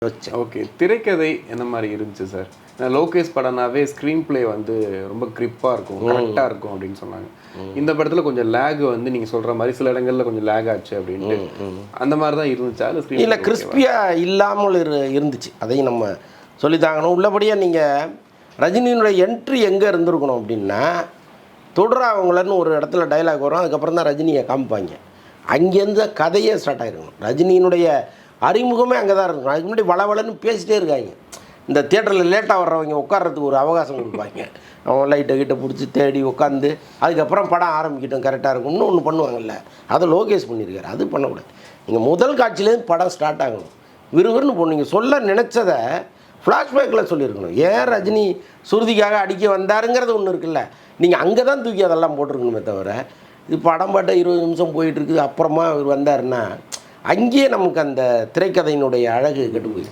வச்சேன். ஓகே. திரைக்கதை என்ன மாரி இருந்துச்சு சார்? லோகேஷ் படம்னாவே ஸ்க்ரீன் பிளே வந்து ரொம்ப கிரிப்பாக இருக்கும், கரெக்டாக இருக்கும் அப்படின்னு சொன்னாங்க. இந்த படத்தில் கொஞ்சம் லேக் வந்து நீங்கள் சொல்கிற மாதிரி சில இடங்களில் கொஞ்சம் லேக் ஆச்சு அப்படின்ட்டு அந்த மாதிரி தான் இருந்துச்சா? இல்லை ஸ்க்ரீன் இல்லை, கிறிஸ்பியாக இல்லாமல் இருந்துச்சு. அதையும் நம்ம சொல்லித்தாங்கணும். உள்ளபடியாக நீங்கள் ரஜினியினுடைய என்ட்ரி எங்கே இருந்திருக்கணும் அப்படின்னா, தொடரா அவங்களன்னு ஒரு இடத்துல டைலாக் வரும், அதுக்கப்புறம் தான் ரஜினியை காமிப்பாங்க. அங்கேருந்து கதையே ஸ்டார்ட் ஆகிருக்கணும். ரஜினியினுடைய அறிமுகமே அங்கே தான் இருக்கணும். அதுக்கு முன்னாடி வளவலன்னு பேசிட்டே இருக்காங்க. இந்த தியேட்டரில் லேட்டாக வர்றவங்க உட்கார்றதுக்கு ஒரு அவகாசம் கொடுப்பாங்க. அவங்க லைட்டை கிட்ட பிடிச்சி தேடி உட்காந்து அதுக்கப்புறம் படம் ஆரம்பிக்கிட்டோம் கரெக்டாக இருக்கும்னு ஒன்று பண்ணுவாங்கல்ல, அதை லோகேஷ் பண்ணியிருக்காரு. அது பண்ணக்கூடாது. நீங்கள் முதல் காட்சியிலேருந்து படம் ஸ்டார்ட் ஆகணும். விறுவிறுன்னு போகணும். நீங்கள் சொல்ல நினச்சதை ஃப்ளாஷ்பேக்கில் சொல்லியிருக்கணும். ஏன் ரஜினி சுருதிக்காக அடிக்க வந்தாருங்கிறது ஒன்று இருக்குல்ல, நீங்கள் அங்கே தான் தூக்கி அதெல்லாம் போட்டிருக்கணுமே தவிர, இது படம் பாட்ட 20 நிமிஷம் போயிட்டுருக்குது அப்புறமா இவர் வந்தாருன்னா அங்கேயே நமக்கு அந்த திரைக்கதையினுடைய அழகு கெட்டு போயிடுச்சு.